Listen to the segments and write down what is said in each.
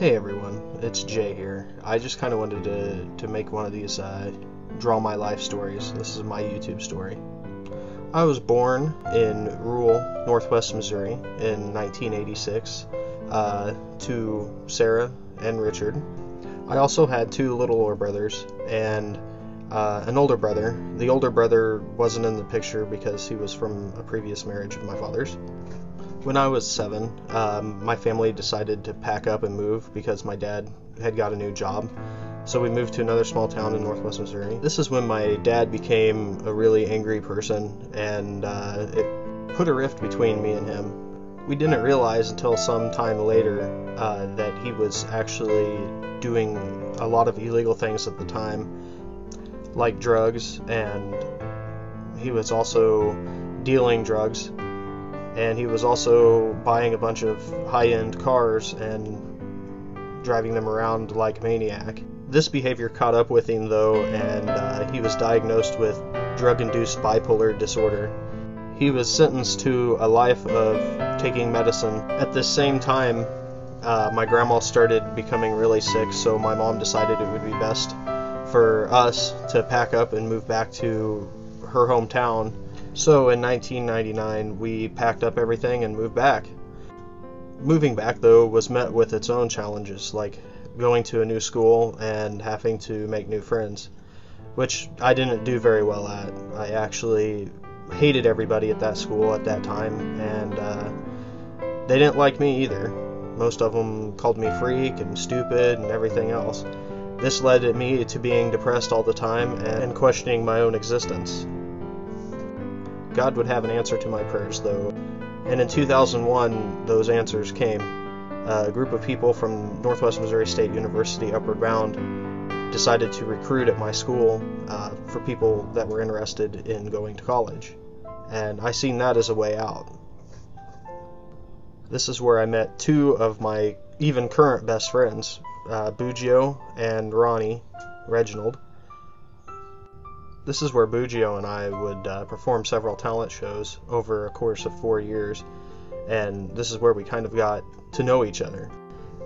Hey everyone, it's Jay here. I just kind of wanted to make one of these draw my life stories. This is my YouTube story. I was born in rural northwest Missouri in 1986 to Sarah and Richard. I also had two little brothers and an older brother. The older brother wasn't in the picture because he was from a previous marriage of my father's. When I was 7, my family decided to pack up and move because my dad had got a new job. So we moved to another small town in northwest Missouri. This is when my dad became a really angry person, and it put a rift between me and him. We didn't realize until some time later that he was actually doing a lot of illegal things at the time, like drugs, and he was also dealing drugs. And he was also buying a bunch of high-end cars and driving them around like a maniac. This behavior caught up with him though, and he was diagnosed with drug-induced bipolar disorder. He was sentenced to a life of taking medicine. At the same time, my grandma started becoming really sick, so my mom decided it would be best for us to pack up and move back to her hometown. So in 1999, we packed up everything and moved back. Moving back, though, was met with its own challenges, like going to a new school and having to make new friends, which I didn't do very well at. I actually hated everybody at that school at that time, and they didn't like me either. Most of them called me freak and stupid and everything else. This led me to being depressed all the time and questioning my own existence. God would have an answer to my prayers, though, and in 2001, those answers came. A group of people from Northwest Missouri State University Upward Bound decided to recruit at my school for people that were interested in going to college, and I seen that as a way out. This is where I met two of my even current best friends, Bugio and Ronnie Reginald. This is where Bugio and I would perform several talent shows over a course of 4 years, and this is where we kind of got to know each other.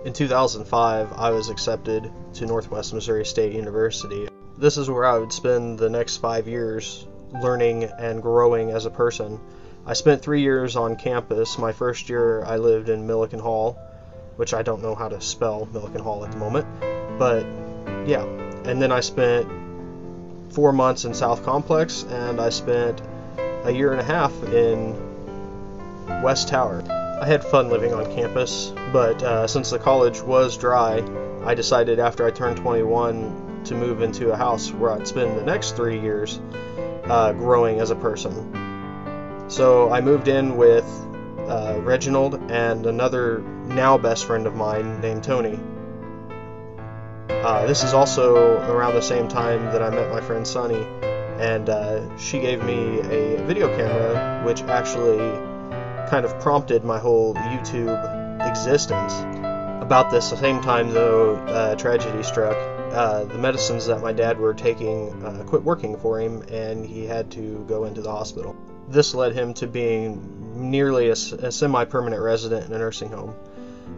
In 2005, I was accepted to Northwest Missouri State University. This is where I would spend the next 5 years learning and growing as a person. I spent 3 years on campus. My first year I lived in Milliken Hall, which I don't know how to spell Milliken Hall at the moment, but yeah. And then I spent 4 months in South Complex, and I spent a year and a half in West Tower. I had fun living on campus, but since the college was dry, I decided after I turned 21 to move into a house where I'd spend the next 3 years growing as a person. So I moved in with Reginald and another now best friend of mine named Tony. This is also around the same time that I met my friend Sunny, and she gave me a video camera, which actually kind of prompted my whole YouTube existence. About this same time, though, tragedy struck. The medicines that my dad were taking quit working for him, and he had to go into the hospital. This led him to being nearly a semi-permanent resident in a nursing home.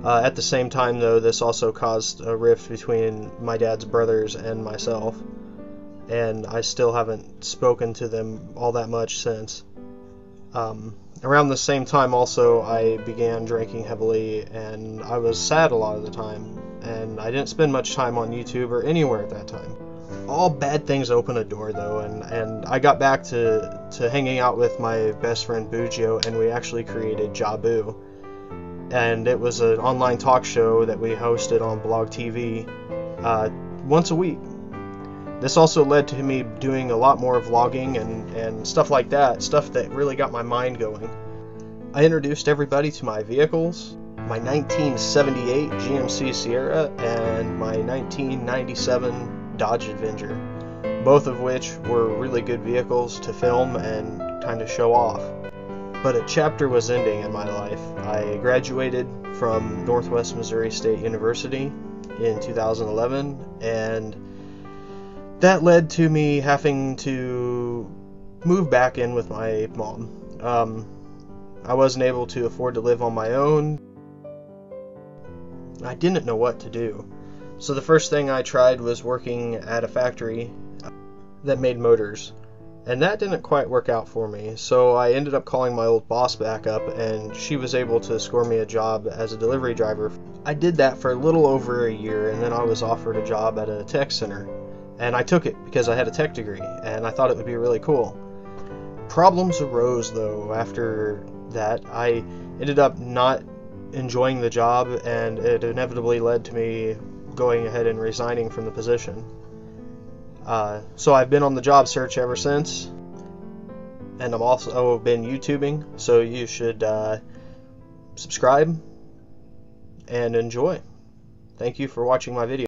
At the same time, though, this also caused a rift between my dad's brothers and myself, and I still haven't spoken to them all that much since. Around the same time, also, I began drinking heavily, and I was sad a lot of the time, and I didn't spend much time on YouTube or anywhere at that time. All bad things open a door, though, and I got back to hanging out with my best friend Bugio, and we actually created Jabu. And it was an online talk show that we hosted on Blog TV once a week. This also led to me doing a lot more vlogging and stuff like that, stuff that really got my mind going. I introduced everybody to my vehicles, my 1978 GMC Sierra and my 1997 Dodge Avenger, both of which were really good vehicles to film and kind of show off. But a chapter was ending in my life. I graduated from Northwest Missouri State University in 2011, and that led to me having to move back in with my mom. I wasn't able to afford to live on my own, I didn't know what to do. So the first thing I tried was working at a factory that made motors. And that didn't quite work out for me, so I ended up calling my old boss back up, and she was able to score me a job as a delivery driver. I did that for a little over a year, and then I was offered a job at a tech center. And I took it because I had a tech degree, and I thought it would be really cool. Problems arose, though, after that. I ended up not enjoying the job, and it inevitably led to me going ahead and resigning from the position. So I've been on the job search ever since, and I've also been YouTubing, so you should subscribe and enjoy. Thank you for watching my video.